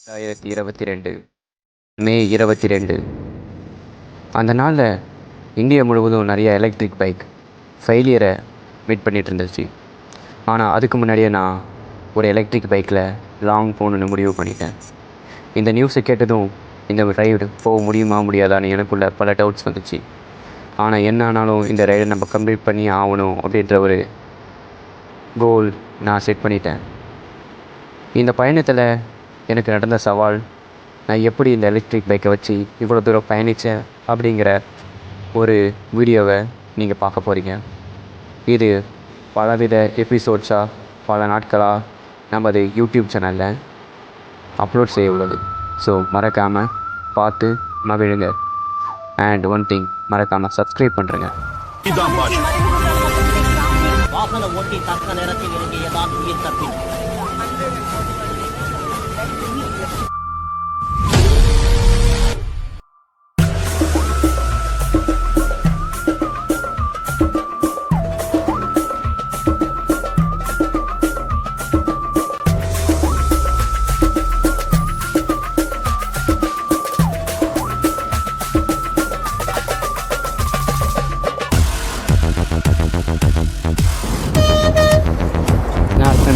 2022 மே 22 அந்த நாளில் இந்தியா முழுவதும் நிறைய எலக்ட்ரிக் பைக் ஃபெயிலியரை மீட் பண்ணிகிட்டு இருந்துச்சு. ஆனால் அதுக்கு முன்னாடியே நான் ஒரு எலக்ட்ரிக் பைக்கில் லாங் போகணுன்னு முடிவு பண்ணிட்டேன். இந்த நியூஸை கேட்டதும் இந்த ரைடு போக முடியுமா முடியாதான்னு எனக்குள்ள பல டவுட்ஸ் வந்துச்சு. ஆனால் என்ன ஆனாலும் இந்த ரைடை நம்ம கம்ப்ளீட் பண்ணி ஆகணும் அப்படின்ற ஒரு கோல் நான் செட் பண்ணிட்டேன். இந்த பயணத்தில் எனக்கு நடந்த சவால், நான் எப்படி இந்த எலக்ட்ரிக் பைக்கை வச்சு இவ்வளோ தூரம் பயணித்தேன் அப்படிங்கிற ஒரு வீடியோவை நீங்கள் பார்க்க போகிறீங்க. இது பலவித எபிசோட்ஸாக பல நாட்களாக நமது யூடியூப் சேனலில் அப்லோட் செய்ய உள்ளது. ஸோ மறக்காமல் பார்த்து மகிழுங்க. அண்ட் ஒன் திங், மறக்காமல் சப்ஸ்கிரைப் பண்ணுறேங்க. வாகன ஓட்டி தக்க நேரத்தில் இறங்கியதால் உயிர் தப்பினார்.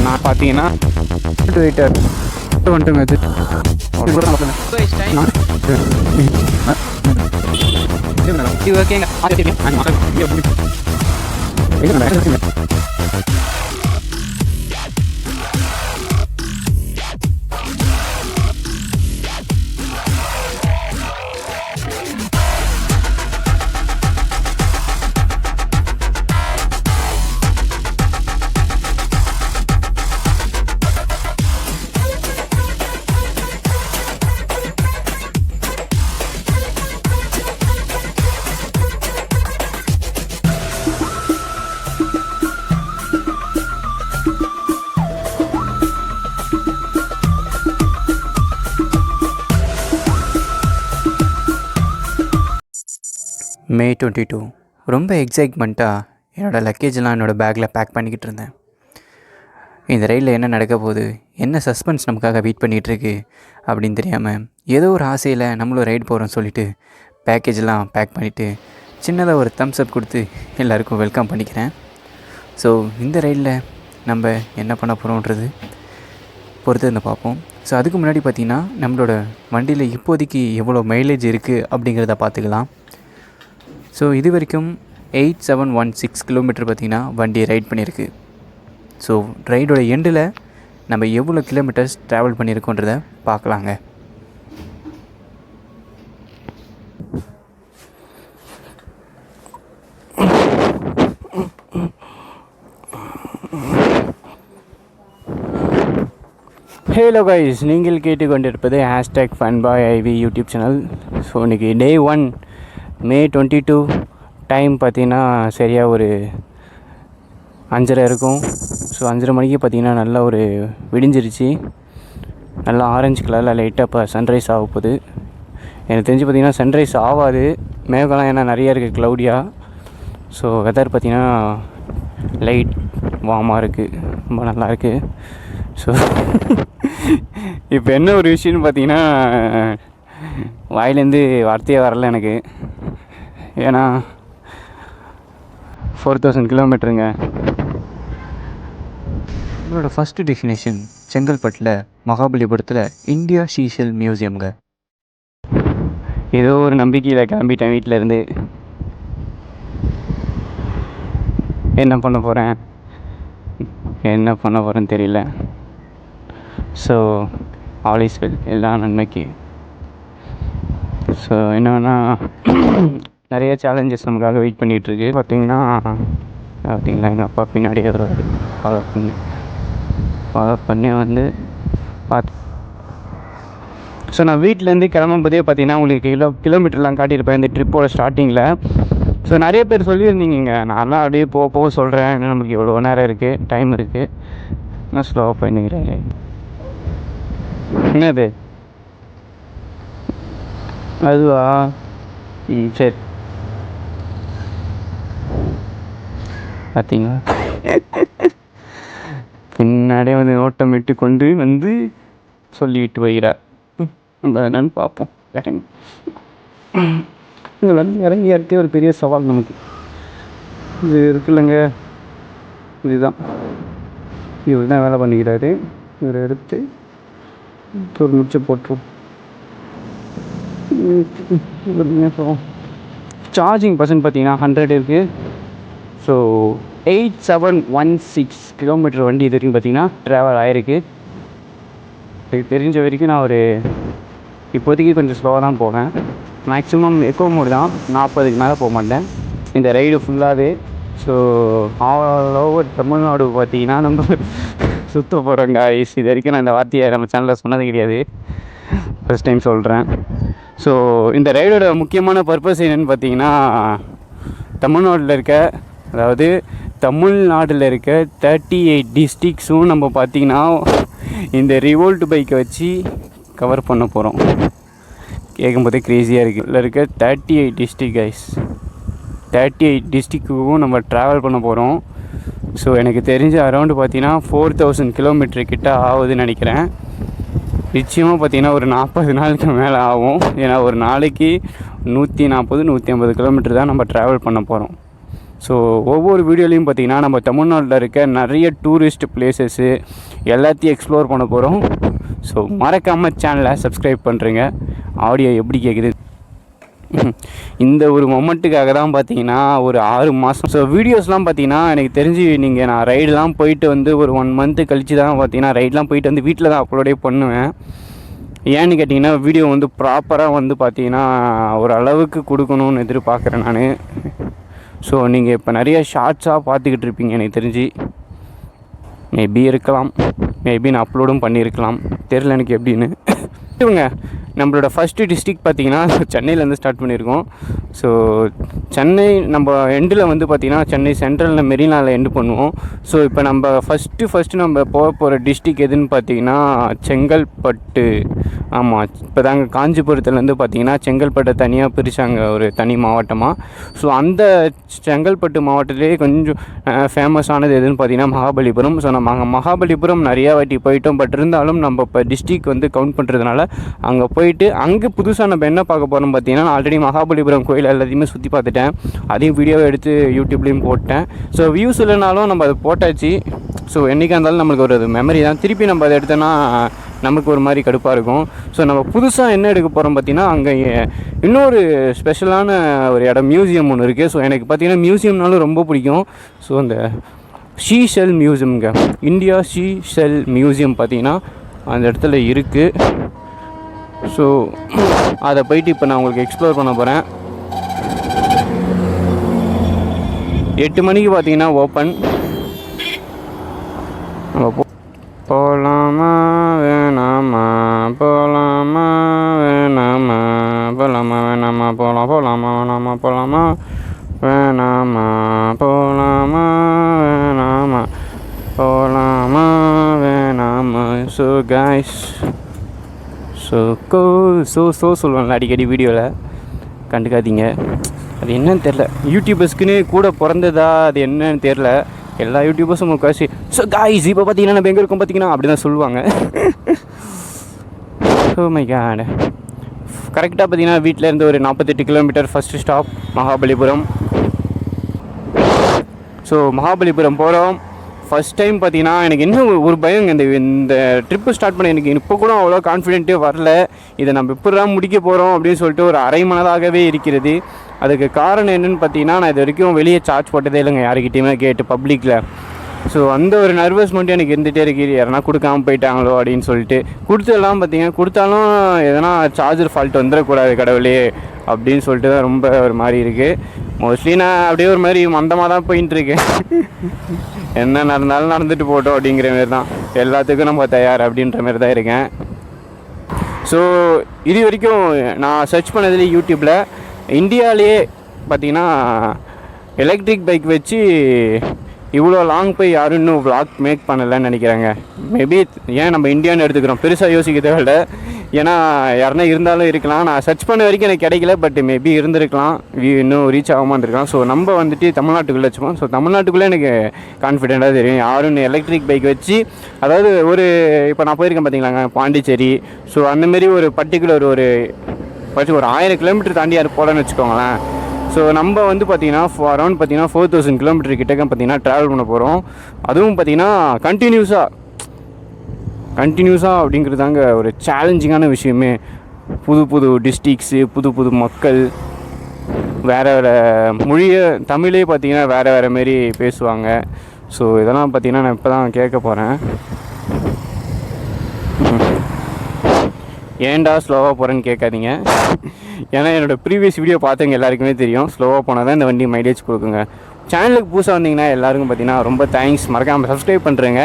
நான் பார்த்தீங்கன்னா வெயிட்டர் வந்துட்டுங்க. மே 22 ரொம்ப எக்ஸைட்மெண்ட்டாக என்னோடய லக்கேஜெலாம் என்னோடய பேக்கில் பேக் பண்ணிக்கிட்டு இருந்தேன். இந்த ரயிலில் என்ன நடக்க போகுது, என்ன சஸ்பென்ஸ் நமக்காக வெயிட் பண்ணிகிட்ருக்கு அப்படின்னு தெரியாமல் ஏதோ ஒரு ஆசையில் நம்மளும் ரைடு போகிறோன்னு சொல்லிவிட்டு பேக்கேஜெலாம் பேக் பண்ணிவிட்டு சின்னதாக ஒரு தம்ஸ் அப் கொடுத்து எல்லாேருக்கும் வெல்கம் பண்ணிக்கிறேன். ஸோ இந்த ரயிலில் நம்ம என்ன பண்ண போகிறோன்றது பொறுத்து இருந்து பார்ப்போம். ஸோ அதுக்கு முன்னாடி பார்த்திங்கன்னா நம்மளோட வண்டியில் இப்போதைக்கு எவ்வளோ மைலேஜ் இருக்குது அப்படிங்கிறத பார்த்துக்கலாம். ஸோ இது வரைக்கும் 8716 கிலோமீட்டர் பார்த்திங்கன்னா வண்டி ரைட் பண்ணியிருக்கு. ஸோ ரைடோட எண்டில் நம்ம எவ்வளோ கிலோமீட்டர்ஸ் ட்ராவல் பண்ணியிருக்கோன்றதை பார்க்கலாங்க. ஹலோ கைஸ், நீங்கள் கேட்டுக்கொண்டிருப்பது #funboyiv யூடியூப் சேனல். ஸோ இன்றைக்கி டே 1 மே 22. டைம் பார்த்திங்கன்னா சரியாக ஒரு 5:30 இருக்கும். ஸோ 5:30 மணிக்கு பார்த்திங்கன்னா நல்லா ஒரு விடிஞ்சிருச்சு. நல்லா ஆரஞ்சு கலரில் லைட்டாக இப்போ சன்ரைஸ் ஆக போகுது. எனக்கு தெரிஞ்சு பார்த்திங்கன்னா சன்ரைஸ் ஆகாது, மேகம்லாம் ஏன்னா நிறையா இருக்குது க்ளவுடியாக. ஸோ வெதர் பார்த்திங்கன்னா லைட் வார்மாக இருக்குது, ரொம்ப நல்லா இருக்குது. ஸோ இப்போ என்ன ஒரு விஷயம்னு பார்த்திங்கன்னா வாயிலேருந்து வார்த்தையே வரல எனக்கு. ஏன்னா 4000 கிலோமீட்டருங்க. நம்மளோட ஃபஸ்ட்டு டெஸ்டினேஷன் செங்கல்பட்டில் மகாபலிபுரத்தில் இந்தியா சீஷல் மியூசியம்ங்க. ஏதோ ஒரு நம்பிக்கையில் கிளம்பிட்டேன் வீட்டிலேருந்து. என்ன பண்ண போகிறேன்னு தெரியல. ஸோ ஆல் இஸ் வெல், எல்லாம் நன்மைக்கு. ஸோ என்னன்னா நிறைய சேலஞ்சஸ் நமக்காக வெயிட் பண்ணிகிட்ருக்கு. பார்த்தீங்கன்னா எங்கள் அப்பா பின்னாடியே வருவார். ஃபாலோ பண்ணி வந்து பார்த்து. ஸோ நான் வீட்டிலேருந்து கிளம்பும்போதே பார்த்தீங்கன்னா உங்களுக்கு கிலோமீட்டர்லாம் காட்டியிருப்பேன் இந்த ட்ரிப்போட ஸ்டார்டிங்கில். ஸோ நிறைய பேர் சொல்லியிருந்தீங்க, நான்லாம் அப்படியே போக சொல்கிறேன், இன்னும் நமக்கு எவ்வளோ நேரம் இருக்குது, டைம் இருக்குது, நான் ஸ்லோவாக பண்ணிக்கிறேன். என்னது அதுவா? சரி, பார்த்தீங்களா பின்னாடியே வந்து ஓட்டமிட்டு கொண்டு வந்து சொல்லிவிட்டு போகிறார். நம்ம என்னென்னு பார்ப்போம். இதில் வந்து இறங்கி ஒரு பெரிய சவால் நமக்கு. இது இருக்குல்லங்க, இதுதான் இவர் தான் வேலை பண்ணிக்கிறாரு. இவரை எடுத்து ஒரு முடிச்சை போட்டுரும். சார்ஜிங் பர்சன்ட் பார்த்தீங்கன்னா 100 இருக்குது. ஸோ 8716 கிலோமீட்டர் வண்டி இது வரைக்கும் பார்த்தீங்கன்னா ட்ராவல் ஆகிருக்கு. எனக்கு தெரிஞ்ச வரைக்கும் நான் இப்போதைக்கு கொஞ்சம் ஸ்லோவாக தான் போவேன். மேக்ஸிமம் எக்கோ மோடு தான், 40க்கு மேலே போக மாட்டேன் இந்த ரைடு ஃபுல்லாகவே. ஸோ ஆல் ஓவர் தமிழ்நாடு பார்த்தீங்கன்னா நம்ம சுற்ற போகிறோங்க. இது வரைக்கும் நான் இந்த வார்த்தையை நம்ம சேனலில் சொன்னது கிடையாது, ஃபஸ்ட் டைம் சொல்கிறேன். ஸோ இந்த ரைடோட முக்கியமான பர்பஸ் என்னென்னு பார்த்தீங்கன்னா, தமிழ்நாட்டில் இருக்க 38 டிஸ்ட்ரிக்ஸும் நம்ம பார்த்திங்கன்னா இந்த ரிவோல்ட் பைக்கை வச்சு கவர் பண்ண போகிறோம். கேட்கும்போதே க்ரேஸியாக இருக்குது. இதில் இருக்க 38 டிஸ்ட்ரிக் கைஸ், 38 டிஸ்ட்ரிக்குக்கும் நம்ம ட்ராவல் பண்ண போகிறோம். ஸோ எனக்கு தெரிஞ்ச அரௌண்டு பார்த்தீங்கன்னா 4000 கிலோமீட்டர் கிட்ட ஆகுதுன்னு நினைக்கிறேன். நிச்சயமாக பார்த்திங்கன்னா ஒரு 40 நாளுக்கு மேலே ஆகும். ஏன்னா ஒரு நாளைக்கு 140-150 கிலோமீட்டர் தான் நம்ம ட்ராவல் பண்ண போகிறோம். ஸோ ஒவ்வொரு வீடியோலையும் பார்த்திங்கன்னா நம்ம தமிழ்நாட்டில் இருக்க நிறைய டூரிஸ்ட் பிளேசஸ்ஸு எல்லாத்தையும் எக்ஸ்ப்ளோர் பண்ண போகிறோம். ஸோ மறக்காமல் சேனலை சப்ஸ்கிரைப் பண்ணுறேங்க. ஆடியோ எப்படி கேட்குது, இந்த ஒரு மொமெண்ட்டுக்காக தான் பார்த்தீங்கன்னா ஒரு 6 மாதம். ஸோ வீடியோஸ்லாம் பார்த்தீங்கன்னா எனக்கு தெரிஞ்சு நான் ரைடெலாம் போயிட்டு வந்து ஒரு 1 மந்த்து கழித்து தான் பார்த்தீங்கன்னா ரைடெலாம் போயிட்டு வந்து வீட்டில் தான் அப்லோடே பண்ணுவேன். ஏன்னு கேட்டிங்கன்னா வீடியோ வந்து ப்ராப்பராக வந்து பார்த்தீங்கன்னா ஒரு அளவுக்கு கொடுக்கணும்னு எதிர்பார்க்குறேன் நான். ஸோ நீங்கள் இப்போ நிறைய ஷார்ட்ஸாக பார்த்துக்கிட்டு இருப்பீங்க. எனக்கு தெரிஞ்சு மேபி இருக்கலாம், மேபி நான் அப்லோடும் பண்ணியிருக்கலாம், தெரில எனக்கு எப்படின்னு. இவங்க நம்மளோட ஃபஸ்ட்டு டிஸ்ட்ரிக் பார்த்திங்கன்னா சென்னையிலேருந்து ஸ்டார்ட் பண்ணியிருக்கோம். ஸோ சென்னை நம்ம எண்டில் வந்து பார்த்திங்கன்னா சென்னை சென்ட்ரலில் மெரினாவில் எண்டு பண்ணுவோம். ஸோ இப்போ நம்ம ஃபஸ்ட்டு நம்ம போகிற டிஸ்ட்ரிக் எதுன்னு பார்த்திங்கன்னா செங்கல்பட்டு. ஆமாம், இப்போ தாங்க காஞ்சிபுரத்துலேருந்து பார்த்திங்கன்னா செங்கல்பட்டை தனியாக பிரித்தாங்க ஒரு தனி மாவட்டமாக. ஸோ அந்த செங்கல்பட்டு மாவட்டத்திலே கொஞ்சம் ஃபேமஸானது எதுன்னு பார்த்திங்கன்னா மகாபலிபுரம். ஸோ நம்ம மகாபலிபுரம் நிறையா வாட்டி போயிட்டோம். பட் இருந்தாலும் நம்ம இப்போ டிஸ்ட்ரிக் வந்து கவுண்ட் பண்ணுறதுனால அங்கே போயிட்டு அங்கே புதுசாக நம்ம என்ன பார்க்க போகிறோம் பார்த்திங்கன்னா, நான் ஆல்ரெடி மகாபலிபுரம் கோயில் எல்லாத்தையுமே சுற்றி பார்த்துட்டேன். அதையும் வீடியோவை எடுத்து யூடியூப்லேயும் போட்டேன். ஸோ வியூஸ் இல்லைனாலும் நம்ம அதை போட்டாச்சு. ஸோ என்றைக்காக இருந்தாலும் நம்மளுக்கு ஒரு மெமரி தான். திருப்பி நம்ம அதை எடுத்தோன்னா நமக்கு ஒரு மாதிரி கடுப்பாக இருக்கும். ஸோ நம்ம புதுசாக என்ன எடுக்க போகிறோம் பார்த்திங்கன்னா, அங்கே இன்னொரு ஸ்பெஷலான ஒரு இடம் மியூசியம் ஒன்று இருக்குது. ஸோ எனக்கு பார்த்திங்கன்னா மியூசியம்னாலும் ரொம்ப பிடிக்கும். ஸோ அந்த ஷீஷெல் மியூசியம்ங்க, இந்தியா ஷீஷெல் மியூசியம் பார்த்திங்கன்னா அந்த இடத்துல இருக்குது. ஸோ அதை போயிட்டு இப்போ நான் உங்களுக்கு எக்ஸ்ப்ளோர் பண்ண போகிறேன். 8 மணிக்கு பார்த்தீங்கன்னா ஓப்பன். நம்ம போகலாமா வேணாமா, போகலாமா வேணாமா, போகலாமா வேணாமா, போகலாமா வேணாமா, போகலாமா வேணாமா, போகலாமா வேணாமா, போகலாமா வேணாமா. ஸோ கைஸ், ஸோ சொல்லுவாங்கள்ல அடிக்கடி வீடியோவில், கண்டுக்காதீங்க. அது என்னன்னு தெரில, யூடியூபர்ஸ்க்குன்னு கூட பிறந்ததா அது என்னன்னு தெரில. எல்லா யூடியூபர்ஸும் முக்காசி ஸோ காய்ஸ் இப்போ பார்த்தீங்கன்னா நம்ம எங்கே இருக்கோம் பார்த்தீங்கன்னா அப்படி தான் சொல்லுவாங்க. Oh my god. கரெக்டாக பார்த்தீங்கன்னா வீட்டிலேருந்து ஒரு 48 kilometre. First stop Mahabalipuram. So Mahabalipuram போகிறோம். ஃபஸ்ட் டைம் பார்த்தீங்கன்னா எனக்கு இன்னும் ஒரு பயம். இந்த ட்ரிப்பு ஸ்டார்ட் பண்ண எனக்கு இப்போ கூட அவ்வளோ கான்ஃபிடென்ட்டே வரல. இதை நம்ம எப்படிதான் முடிக்க போகிறோம் அப்படின்னு சொல்லிட்டு ஒரு அரை மனதாகவே இருக்கிறது. அதுக்கு காரணம் என்னென்னு பார்த்தீங்கன்னா, நான் இது வரைக்கும் வெளியே சார்ஜ் போட்டதே இல்லைங்க யாருக்கிட்டையுமே கேட்டு பப்ளிக்கில். ஸோ அந்த ஒரு நர்வஸ் மட்டும் எனக்கு இருந்துகிட்டே இருக்குது, யாருன்னா கொடுக்காமல் போயிட்டாங்களோ அப்படின்னு சொல்லிட்டு. கொடுத்தெல்லாம் பார்த்தீங்கன்னா கொடுத்தாலும் எதனா சார்ஜர் ஃபால்ட் வந்துடக்கூடாது கடவுளே அப்படின்னு சொல்லிட்டு தான் ரொம்ப ஒரு மாதிரி இருக்குது. மோஸ்ட்லி நான் அப்படியே ஒரு மாதிரி மந்தமாக தான் போயின்ட்டுருக்கேன். என்ன நடந்தாலும் நடந்துட்டு போட்டோம் அப்படிங்கிற மாரி தான், எல்லாத்துக்கும் நம்ம தயார் அப்படின்ற மாரி தான் இருக்கேன். ஸோ இது வரைக்கும் நான் சர்ச் பண்ணதில் யூடியூப்பில் இந்தியாவிலேயே பார்த்திங்கன்னா எலக்ட்ரிக் பைக் வச்சு இவ்வளோ லாங் போய் யாரும் இன்னும் vlog மேக் பண்ணலைன்னு நினைக்கிறாங்க. மேபி ஏன் நம்ம இந்தியான்னு எடுத்துக்கிறோம், பெருசாக யோசிக்க தேவையில்ல. ஏன்னா யாருன்னா இருந்தாலும் இருக்கலாம். நான் சர்ச் பண்ண வரைக்கும் எனக்கு கிடைக்கல, பட் மேபி இருந்திருக்கலாம், இன்னும் ரீச் ஆகாமல் இருந்திருக்கலாம். ஸோ நம்ம வந்துட்டு தமிழ்நாட்டுக்குள்ளே வச்சுப்போம். ஸோ தமிழ்நாட்டுக்குள்ளே எனக்கு கான்ஃபிடெண்ட்டாக தெரியும் யாரும் எலக்ட்ரிக் பைக் வச்சு, அதாவது ஒரு இப்போ நான் போயிருக்கேன் பார்த்தீங்களாங்க பாண்டிச்சேரி. ஸோ அந்தமாரி ஒரு பர்டிகுலர் ஒரு 1000 கிலோமீட்டர் தாண்டி யார் போகலன்னு வச்சுக்கோங்களேன். ஸோ நம்ம வந்து பார்த்திங்கன்னா அரௌண்ட் பார்த்திங்கன்னா 4000 கிலோமீட்டர் கிட்டக்க பார்த்திங்கன்னா ட்ராவல் பண்ண போகிறோம். அதுவும் பார்த்திங்கன்னா கண்டினியூஸாக அப்படிங்கிறதாங்க ஒரு சேலஞ்சிங்கான விஷயமே. புது டிஸ்ட்ரிக்ஸு, புது மக்கள், வேறு மொழியை, தமிழே பார்த்திங்கன்னா வேறு மாரி பேசுவாங்க. ஸோ இதெல்லாம் பார்த்திங்கன்னா நான் இப்போ தான் கேட்க போகிறேன். ஏன்டா ஸ்லோவாக போகிறேன்னு கேட்காதீங்க. ஏன்னா என்னோடய ப்ரீவியஸ் வீடியோ பார்த்தவங்க எல்லாருக்குமே தெரியும், ஸ்லோவாக போனால் தான் இந்த வண்டி மைலேஜ் கொடுக்குங்க. சேனலுக்கு புதுசாக வந்தீங்கன்னா எல்லாருக்கும் பார்த்திங்கன்னா ரொம்ப தேங்க்ஸ். மறக்காமல் சப்ஸ்கிரைப் பண்ணுறேங்க.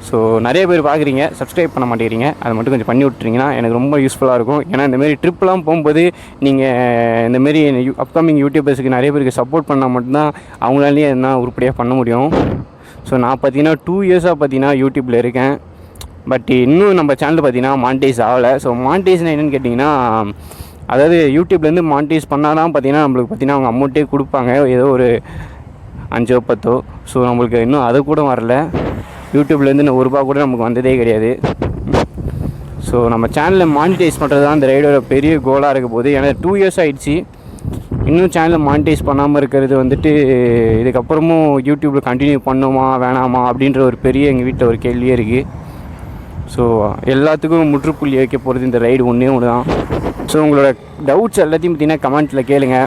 ஸோ நிறைய பேர் பார்க்குறீங்க, சப்ஸ்கிரைப் பண்ண மாட்டேங்கிறீங்க. அதை மட்டும் கொஞ்சம் பண்ணி விட்றீங்கன்னா எனக்கு ரொம்ப யூஸ்ஃபுல்லாக இருக்கும். ஏன்னா இந்தமாரி ட்ரிப்லாம் போகும்போது நீங்கள் இந்தமாரி அப்கமிங் யூடியூபர்ஸுக்கு நிறைய பேருக்கு சப்போர்ட் பண்ணால் மட்டும்தான் அவங்களாலேயே என்ன உருப்படியாக பண்ண முடியும். ஸோ நான் பார்த்திங்கன்னா 2 இயர்ஸாக பார்த்திங்கன்னா யூடியூப்பில் இருக்கேன். பட் இன்னும் நம்ம சேனல் பார்த்திங்கன்னா மானிட்டைஸ் ஆகலை. ஸோ மானிட்டைஸ்னால் என்னென்னு கேட்டிங்கன்னா, அதாவது யூடியூப்லேருந்து மானிட்டைஸ் பண்ணால் தான் பார்த்திங்கன்னா நம்மளுக்கு பார்த்திங்கன்னா அவங்க அமௌண்ட்டே கொடுப்பாங்க, ஏதோ ஒரு 5 10. ஸோ நம்மளுக்கு இன்னும் அது கூட வரல. யூடியூப்லேருந்து இன்னும் ₹1 கூட நமக்கு வந்ததே கிடையாது. ஸோ நம்ம சேனலில் மானிட்டைஸ் பண்ணுறது தான் அந்த ரைடோட பெரிய கோலாக இருக்க போது. ஏன்னா 2 இயர்ஸ் ஆகிடுச்சு, இன்னும் சேனலை மானிட்டைஸ் பண்ணாமல் இருக்கிறது வந்துட்டு இதுக்கப்புறமும் யூடியூப்பில் கண்டினியூ பண்ணுமா வேணாமா அப்படின்ற ஒரு பெரிய எங்கள் வீட்டில் ஒரு கேள்வியே இருக்குது. ஸோ எல்லாத்துக்கும் முற்றுப்புள்ளி வைக்க போகிறது இந்த ரைடு ஒன்று தான். ஸோ உங்களோட டவுட்ஸ் எல்லாத்தையும் பார்த்திங்கன்னா கமெண்ட்டில் கேளுங்க.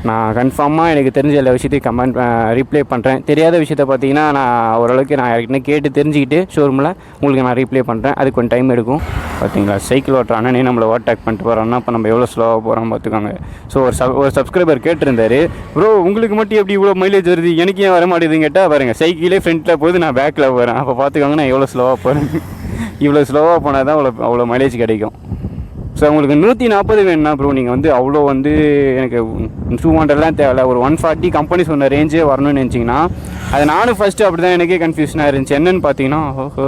நான் கன்ஃபார்மாக எனக்கு தெரிஞ்ச எல்லா விஷயத்தையும் ரிப்ளை பண்ணுறேன். தெரியாத விஷயத்த பார்த்திங்கன்னா நான் ஓரளவுக்கு நான் யாருக்கிட்ட கேட்டு தெரிஞ்சுக்கிட்டு ஷோரூமில் உங்களுக்கு நான் ரிப்ளை பண்ணுறேன். அதுக்கு கொஞ்சம் டைம் எடுக்கும். பார்த்தீங்களா, சைக்கிள் ஓட்டுற அண்ணனே நம்மளை ஓவர்டேக் பண்ணிட்டு போகிறோம்னா இப்போ நம்ம எவ்வளோ ஸ்லோவாக போகிறோம் பார்த்துக்கோங்க. ஸோ ஒரு சப்ஸ்கிரைபர் கேட்டிருந்தார், ப்ரோ உங்களுக்கு மட்டும் எப்படி இவ்வளோ மைலேஜ் வருது, எனக்கு ஏன் வர மாட்டேதுன்னு கேட்டால் பாருங்கள், சைக்கிளே ஃப்ரண்ட்டில் போகுது, நான் பேக்கில் போகிறேன். அப்போ பார்த்துக்கோங்க நான் எவ்வளோ ஸ்லோவாக போகிறேன். இவ்வளோ ஸ்லோவாக போனால் தான் அவ்வளோ மைலேஜ் கிடைக்கும். ஸோ உங்களுக்கு 140 வேணும்னா ப்ரோ நீங்கள் வந்து அவ்வளோ வந்து எனக்கு 200லாம் தேவையில்ல, ஒரு 140 கம்பெனி சொன்ன ரேஞ்சே வரணும்னு நினச்சிங்கன்னா, அது நானும் ஃபஸ்ட்டு அப்படி தான் எனக்கே கன்ஃபியூஷனாக இருந்துச்சு. என்னென்னு பார்த்தீங்கன்னா, ஓஹோ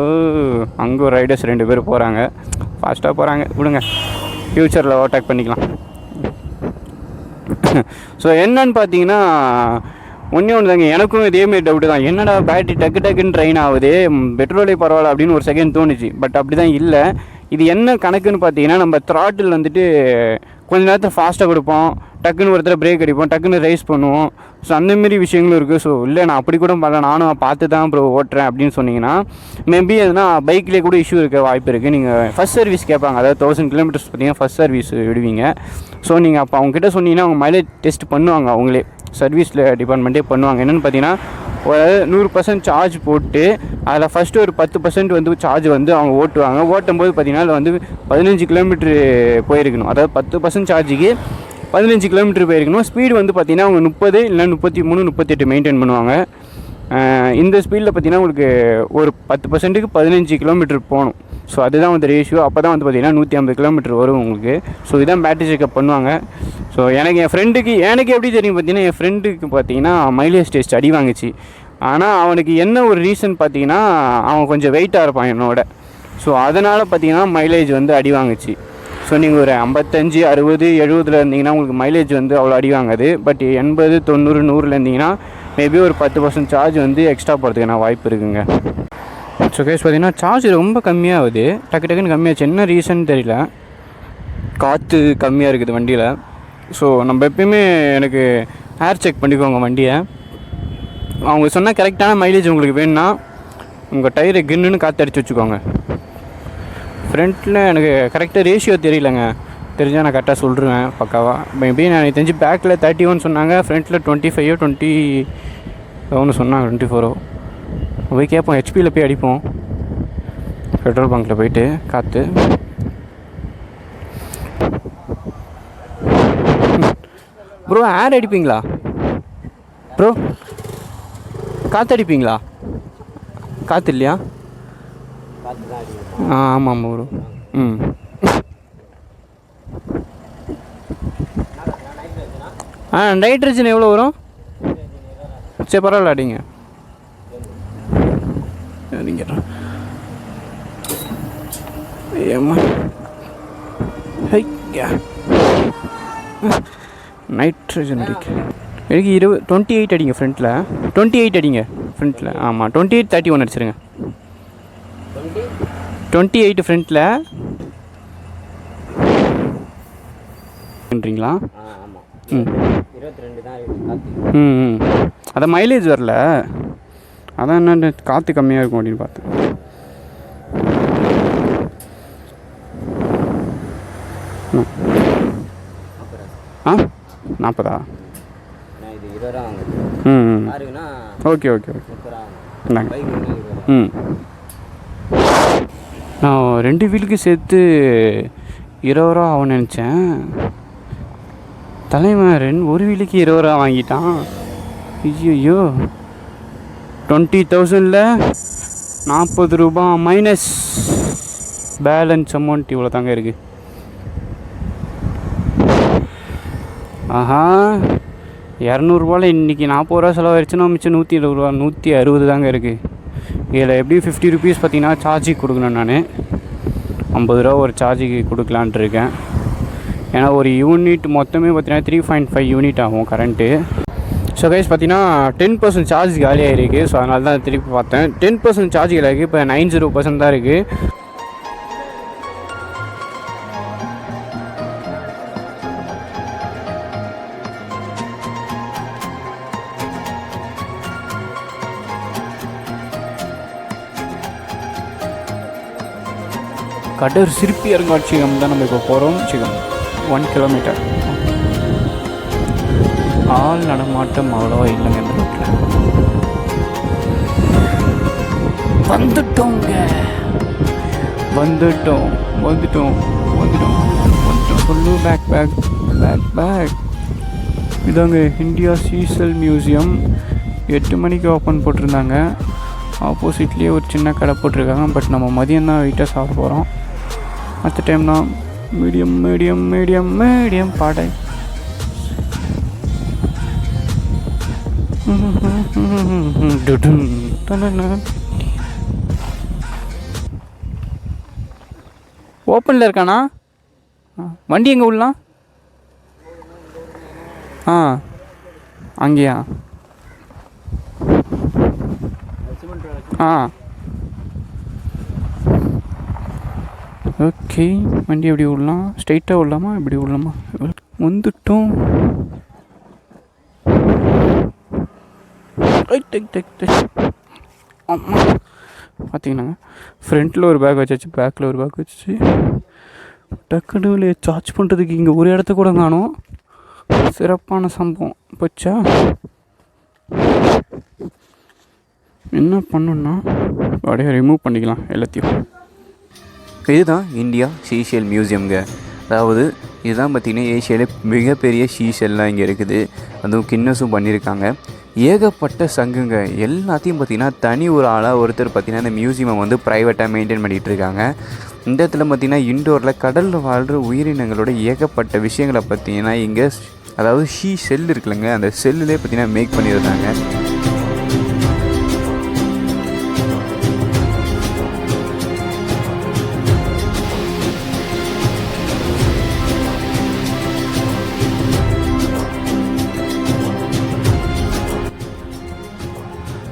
அங்கே ஒரு ரைடர்ஸ் 2 பேர் போகிறாங்க, ஃபாஸ்ட்டாக போகிறாங்க, விடுங்க ஃப்யூச்சரில் ஓவர்டேக் பண்ணிக்கலாம். ஸோ என்னன்னு பார்த்தீங்கன்னா ஒன்றே தாங்க, எனக்கும் இதேமாரி டவுட்டு தான். என்னடா பேட்டரி டக்குன்னு ட்ரைன் ஆகுது, பெட்ரோலே பரவாயில்ல அப்படின்னு ஒரு செகண்ட் தோணுச்சு. பட் அப்படி தான் இல்லை. இது என்ன கணக்குன்னு பார்த்தீங்கன்னா, நம்ம த்ராட்டில் வந்துட்டு கொஞ்சம் நேரத்தில் ஃபாஸ்ட்டாக கொடுப்போம், டக்குன்னு ஒருத்தர் பிரேக் அடிப்போம், டக்குன்னு ரைஸ் பண்ணுவோம். ஸோ அந்தமாரி விஷயங்களும் இருக்குது. ஸோ இல்லை நான் அப்படி கூட பண்ணல, நானும் பார்த்து தான் ப்ரோ ஓட்டுறேன் அப்படின்னு சொன்னீங்கன்னா மேபி எதுனா பைக்லேயே கூட இஷ்யூ இருக்க வாய்ப்பு இருக்குது. நீங்கள் ஃபஸ்ட் சர்வீஸ் கேட்பாங்க, அதாவது 1000 கிலோமீட்டர்ஸ் பார்த்தீங்கன்னா ஃபஸ்ட் சர்வீஸ் விடுவீங்க. ஸோ நீங்கள் அப்போ அவங்ககிட்ட சொன்னீங்கன்னா அவங்க மைலேஜ் டெஸ்ட் பண்ணுவாங்க, அவங்களே சர்வீஸில் டிபார்ட்மெண்ட்டே பண்ணுவாங்க. என்னென்னு பார்த்தீங்கன்னா, ஒரு 100% சார்ஜ் போட்டு அதில் ஃபஸ்ட்டு ஒரு 10% வந்து சார்ஜ் வந்து அவங்க ஓட்டுவாங்க. ஓட்டும்போது பார்த்திங்கன்னா அதில் வந்து 15 கிலோமீட்ரு போயிருக்கணும். அதாவது 10% சார்ஜுக்கு 15 கிலோமீட்டர் போயிருக்கணும். ஸ்பீடு வந்து பார்த்திங்கன்னா அவங்க 30 இல்லை 33 38 மெயின்டைன் பண்ணுவாங்க. இந்த ஸ்பீடில் பார்த்திங்கன்னா உங்களுக்கு ஒரு 10%க்கு 15 கிலோமீட்டர் போகணும். ஸோ அதுதான் வந்து ரேஷியோ. அப்போ தான் வந்து பார்த்திங்கன்னா 150 கிலோமீட்டர் வரும் உங்களுக்கு. ஸோ இதான் பேட்டரி செக்கப் பண்ணுவாங்க. ஸோ எனக்கு எனக்கு எப்படி தெரியும் பார்த்தீங்கன்னா, என் ஃப்ரெண்டுக்கு பார்த்தீங்கன்னா மைலேஜ் டெஸ்ட் அடி வாங்குச்சு. ஆனால் அவனுக்கு என்ன ஒரு ரீசன் பார்த்தீங்கன்னா, அவன் கொஞ்சம் வெயிட்டாக இருப்பான் என்னோட. ஸோ அதனால் பார்த்தீங்கன்னா மைலேஜ் வந்து அடி வாங்குச்சு. ஸோ நீங்கள் ஒரு 55 60 70 இருந்தீங்கன்னா உங்களுக்கு மைலேஜ் வந்து அவ்வளோ அடி வாங்குது. பட் 80 90 100 இருந்தீங்கன்னா மேபி ஒரு 10% சார்ஜ் வந்து எக்ஸ்ட்ரா போகிறதுக்கான வாய்ப்பு இருக்குங்க. ஸோ கேஸ் பார்த்தீங்கன்னா சார்ஜ் ரொம்ப கம்மியாகுது, டக்குன்னு கம்மியாச்சு. என்ன ரீசன் தெரியல, காற்று கம்மியாக இருக்குது வண்டியில். ஸோ நம்ம எப்பயுமே எனக்கு ஏர் செக் பண்ணிக்கோங்க வண்டியை. அவங்க சொன்னால் கரெக்டான மைலேஜ் உங்களுக்கு வேணும்னா உங்கள் டயரை கின்னுன்னு காற்று அடித்து வச்சுக்கோங்க. ஃப்ரண்ட்டில் எனக்கு கரெக்டாக ரேஷியோ தெரியலங்க, தெரிஞ்சால் நான் கரெக்டாக சொல்லிடுவேன் பக்காவாக. மேபி நான் எனக்கு தெரிஞ்சு பேக்கில் 31 சொன்னாங்க, ஃப்ரண்ட்டில் 25 20 சொன்னாங்க, 24 போய் கேட்போம். ஹெச்பியில் போய் அடிப்போம், பெட்ரோல் பங்க்கில் போயிட்டு காற்று. Bro air அடிப்பீங்களா bro? காற்று அடிப்பீங்களா? காற்று இல்லையா? ஆமாம் ப்ரோ. நைட்ரஜன் எவ்வளோ வரும்? சரி பரவாயில்ல அடிங்க. ஏம்மா நைட்ரஜன் அடிக்க எனக்கு 28 அடிங்க ஃப்ரண்ட்டில். 28 அடிங்க ஃப்ரண்ட்டில். ஆமாம் 28 31 அடிச்சிருங்க. 28 ஃப்ரண்ட்டில் பண்ணுறீங்களா? ம் ம் அதான் மைலேஜ் வரல, அதான் என்ன காற்று கம்மியாக இருக்கும் அப்படின்னு பார்த்தேன். ஆ 40 ம் ஓகே ஓகே ஓகே இந்தாங்க. ம் நான் 2 வீலுக்கு சேர்த்து 20 ரூபா ஆகும்னு நினச்சேன். தலைவன் ஒரு வீலுக்கு 20 ரூபா வாங்கிட்டான். ஐயோ 20,000ல் 40 ரூபா மைனஸ் பேலன்ஸ் அமௌண்ட் இவ்வளோ தாங்க இருக்குது. ஆஹா 200ரூபாவில் இன்றைக்கி 40 ரூபா செலவாயிருச்சுன்னா மிச்சம் 120 ரூபா 160 தாங்க இருக்குது. இதில் எப்படி 50 ருபீஸ் பார்த்தீங்கன்னா சார்ஜுக்கு கொடுக்கணும். நான் 50 ரூபா ஒரு சார்ஜுக்கு கொடுக்கலான்ட்டு இருக்கேன். ஏன்னா ஒரு யூனிட் மொத்தமே பார்த்தீங்கன்னா 3.5 யூனிட் ஆகும் கரண்ட்டு. ஸோ கைஸ் பார்த்தீங்கன்னா 10% சார்ஜ் காலியாக இருக்குது. ஸோ அதனால தான் திருப்பி பார்த்தேன். 10% சார்ஜ் காலியாக இருக்குது. இப்போ 90% தான் இருக்குது. கடர் சிற்பி அருங்காட்சியகம் தான் நம்ம இப்போ போகிறோம். 1 கிலோமீட்டர். ஆள் நடமாட்டம் அவ்வளோவா இல்லைங்க இந்த ரோட்டில். வந்துட்டோங்க வந்துட்டோம் வந்துட்டோம் வந்துட்டோம் வந்துட்டோம் சொல்லு. பேக் இதாங்க இந்தியா சீசல் மியூசியம். 8 மணிக்கு ஓப்பன் போட்டிருந்தாங்க. ஆப்போசிட்லேயே ஒரு சின்ன கடை போட்டிருக்காங்க. பட் நம்ம மதியம் தான் வெயிட்டாக சாப்பிட போகிறோம். மற்ற டைம்னா மீடியம் மீடியம் மீடியம் மீடியம் பாடை. ஓப்பனில் இருக்கானா வண்டி? எங்கே விடலாம்? ஆ அங்கேயா? ஆ ஓகே. வண்டி எப்படி விடலாம்? ஸ்ட்ரைட்டாக விடலாமா இப்படி விடலாமா? வந்துட்டோம். பார்த்தீங்கன்னா ஃப்ரண்ட்டில் ஒரு பேக் வச்சாச்சு, பேக்கில் ஒரு பேக் வச்சு. டக்குனு சார்ஜ் பண்ணுறதுக்கு இங்கே ஒரு இடத்த கூட காணோம். சிறப்பான சம்பவம் போச்சா. என்ன பண்ணணுன்னா அப்படியே ரிமூவ் பண்ணிக்கலாம் எல்லாத்தையும். இதுதான் இந்தியா சீஷெல் மியூசியம்ங்க. அதாவது இதுதான் பார்த்திங்கன்னா ஏஷியாவிலே மிகப்பெரிய சீஷெல்லாம் இங்கே இருக்குது. அதுவும் கின்னஸும் பண்ணியிருக்காங்க. ஏகப்பட்ட சங்குங்க. எல்லாத்தையும் பார்த்திங்கன்னா தனி ஒரு ஆளாக ஒருத்தர் பார்த்திங்கன்னா இந்த மியூசியமை வந்து ப்ரைவேட்டாக மெயின்டைன் பண்ணிகிட்டு இருக்காங்க. இந்த இடத்துல பார்த்திங்கன்னா இண்டோரில் கடலில் வாழ்கிற உயிரினங்களோட ஏகப்பட்ட விஷயங்களை பார்த்திங்கன்னா இங்கே, அதாவது செல் இருக்குல்லங்க, அந்த செல்லுலேயே பார்த்திங்கன்னா மேக் பண்ணியிருந்தாங்க.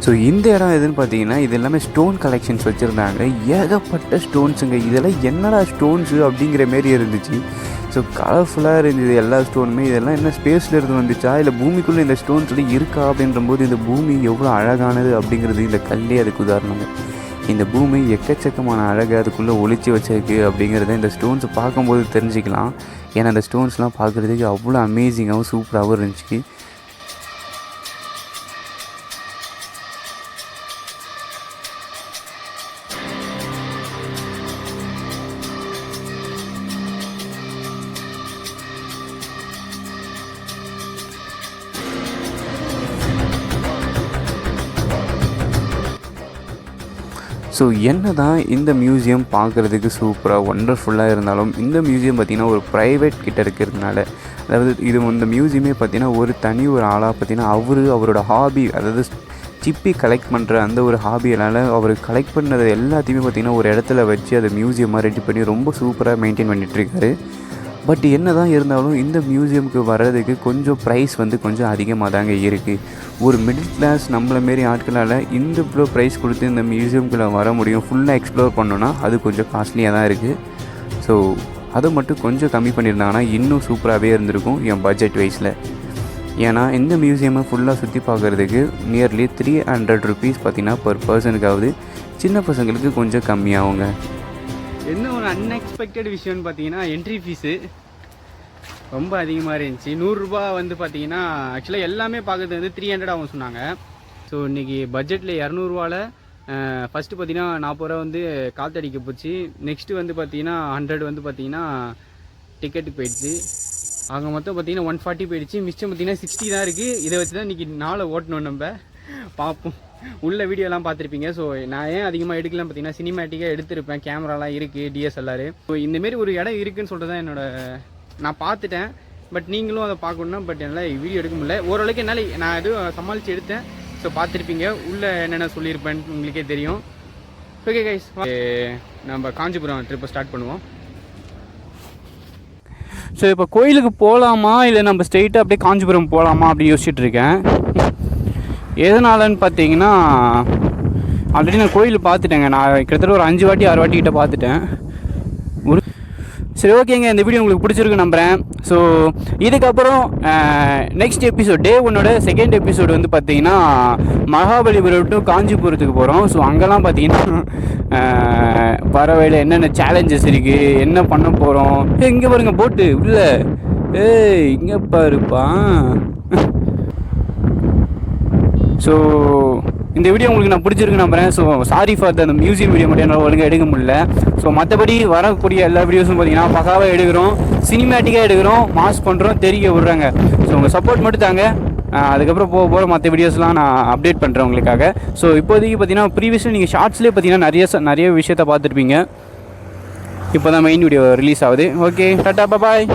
ஸோ இந்த இடம் எதுன்னு பார்த்தீங்கன்னா இது எல்லாமே ஸ்டோன் கலெக்ஷன்ஸ் வச்சுருந்தாங்க. ஏகப்பட்ட ஸ்டோன்ஸுங்க. இதெல்லாம் என்னடா ஸ்டோன்ஸு அப்படிங்கிற மாரி இருந்துச்சு. ஸோ கலர்ஃபுல்லாக இருந்தது எல்லா ஸ்டோனுமே. இதெல்லாம் என்ன ஸ்பேஸில் இருந்து வந்துச்சா இல்லை பூமிக்குள்ளே இந்த ஸ்டோன்ஸ்லாம் இருக்கா அப்படின்றபோது இந்த பூமி எவ்வளோ அழகானது அப்படிங்கிறது இந்த கல்லே அதுக்கு உதாரணங்க. இந்த பூமி எக்கச்சக்கமான அழகு அதுக்குள்ளே ஒளிச்சு வச்சிருக்கு அப்படிங்கிறத இந்த ஸ்டோன்ஸை பார்க்கும்போது தெரிஞ்சுக்கலாம். ஏன்னா அந்த ஸ்டோன்ஸ்லாம் பார்க்குறதுக்கு அவ்வளோ அமேசிங்காகவும் சூப்பராகவும் இருந்துச்சு. ஸோ என்ன தான் இந்த மியூசியம் பார்க்குறதுக்கு சூப்பராக ஒண்டர்ஃபுல்லாக இருந்தாலும் இந்த மியூசியம் பார்த்திங்கன்னா ஒரு ப்ரைவேட் கிட்ட இருக்கிறதுனால, அதாவது இந்த மியூசியமே பார்த்திங்கன்னா ஒரு ஆளாக பார்த்திங்கன்னா அவரோட ஹாபி, அதாவது சிப்பி கலெக்ட் பண்ணுற அந்த ஒரு ஹாபியினால் அவர் கலெக்ட் பண்ணது எல்லாத்தையுமே பார்த்திங்கன்னா ஒரு இடத்துல வச்சு அதை மியூசியமாக ரெடி பண்ணி ரொம்ப சூப்பராக மெயின்டைன் பண்ணிகிட்ருக்காரு. பட் என்ன தான் இருந்தாலும் இந்த மியூசியமுக்கு வர்றதுக்கு கொஞ்சம் ப்ரைஸ் வந்து கொஞ்சம் அதிகமாக தாங்க இருக்குது. ஒரு மிடில் கிளாஸ் நம்மளை மாரி ஆட்களால் இந்த இவ்வளோ ப்ரைஸ் கொடுத்து இந்த மியூசியம்குள்ளே வர முடியும், ஃபுல்லாக எக்ஸ்ப்ளோர் பண்ணோன்னா அது கொஞ்சம் காஸ்ட்லியாக தான் இருக்குது. ஸோ அதை மட்டும் கொஞ்சம் கம்மி பண்ணியிருந்தாங்கன்னா இன்னும் சூப்பராகவே இருந்திருக்கும் என் பட்ஜெட் வைஸில். ஏன்னா இந்த மியூசியமை ஃபுல்லாக சுற்றி பார்க்குறதுக்கு நியர்லி 300 ருபீஸ் பார்த்திங்கன்னா பர் பர்சனுக்காவது. சின்ன பசங்களுக்கு கொஞ்சம் கம்மியாகுங்க. என்ன ஒரு அன்எக்ஸ்பெக்டட் விஷயம்னு பார்த்தீங்கன்னா என்ட்ரி ஃபீஸு ரொம்ப அதிகமாக இருந்துச்சு. 100 ரூபா வந்து பார்த்தீங்கன்னா ஆக்சுவலாக எல்லாமே பார்க்குறது வந்து 300 ஆகும் சொன்னாங்க. ஸோ இன்றைக்கி பட்ஜெட்டில் 200 ஃபஸ்ட்டு பார்த்தீங்கன்னா 40 ரூபா வந்து காற்றடிக்க போச்சு. நெக்ஸ்ட்டு வந்து பார்த்தீங்கன்னா 100 வந்து பார்த்தீங்கன்னா டிக்கெட்டுக்கு போயிடுச்சு. ஆக மொத்தம் பார்த்தீங்கன்னா 140 போயிடுச்சு. மிச்சம் பார்த்தீங்கன்னா 60 தான் இருக்குது. இதை வச்சு தான் இன்றைக்கி நாளை ஓட்டணும். நம்ம பார்ப்போம். உள்ள வீடியோலாம் பார்த்துருப்பீங்க. ஸோ நான் ஏன் அதிகமாக எடுக்கலாம் பார்த்தீங்கன்னா சினிமேட்டிக்காக எடுத்திருப்பேன், கேமராலாம் இருக்குது, டிஎஸ்எல்ஆர். ஸோ இந்தமாரி ஒரு இடம் இருக்குதுன்னு சொல்லிட்டு தான் நான் பார்த்துட்டேன். பட் நீங்களும் அதை பார்க்கணுன்னா பட் என்னால் வீடியோ எடுக்க முடியல. ஓரளவுக்கு என்னால் நான் எதுவும் சமாளித்து எடுத்தேன். ஸோ பார்த்துருப்பீங்க, உள்ளே என்னென்ன சொல்லியிருப்பேன்னு உங்களுக்கே தெரியும். ஓகே கைஸ், நம்ம காஞ்சிபுரம் ட்ரிப்பை ஸ்டார்ட் பண்ணுவோம். ஸோ இப்போ கோயிலுக்கு போகலாமா இல்லை நம்ம ஸ்ட்ரெயிட்டாக அப்படியே காஞ்சிபுரம் போகலாமா அப்படி யோசிச்சுட்டு இருக்கேன். எதனாலன்னு பார்த்தீங்கன்னா ஆல்ரெடி நான் கோயில் பார்த்துட்டேங்க. நான் கிட்டத்தட்ட ஒரு 5 வாட்டி 6 வாட்டி கிட்ட பார்த்துட்டேன். சரி ஓகேங்க, இந்த வீடியோ உங்களுக்கு பிடிச்சிருக்கு நம்புகிறேன். ஸோ இதுக்கப்புறம் நெக்ஸ்ட் எபிசோட் டே 1 செகண்ட் எபிசோடு வந்து பார்த்தீங்கன்னா மகாபலிபுரம் டு காஞ்சிபுரத்துக்கு போகிறோம். ஸோ அங்கெல்லாம் பார்த்தீங்கன்னா பறவையில் என்னென்ன சேலஞ்சஸ் இருக்குது, என்ன பண்ண போகிறோம். இங்கே பாருங்க போட்டு உள்ள, இங்கே பாருப்பா. ஸோ இந்த வீடியோ உங்களுக்கு நான் பிடிச்சிருக்கு நம்புகிறேன். ஸோ சாரி ஃபார் அந்த மியூசியம் வீடியோ மட்டும் என்னால் ஒழுங்காக எடுக்க முடியல. ஸோ மற்றபடி வரக்கூடிய எல்லா வீடியோஸும் பார்த்தீங்கன்னா பக்காவாக எடுக்கிறோம், சினிமேட்டிக்காக எடுக்கிறோம், மாஸ் பண்ணுறோம், தெரிய விடுறாங்க. ஸோ உங்கள் சப்போர்ட் மட்டும் தாங்க. அதுக்கப்புறம் போகிற மற்ற வீடியோஸ்லாம் நான் அப்டேட் பண்ணுறேன் உங்களுக்காக. ஸோ இப்போதைக்கு பார்த்தீங்கன்னா ப்ரீவியஸாக நீங்கள் ஷார்ட்ஸ்லேயே பார்த்தீங்கன்னா நிறைய விஷயத்தை பார்த்துருப்பீங்க. இப்போ தான் மெயின் வீடியோ ரிலீஸ் ஆகுது. ஓகே, டாட்டா பாய்.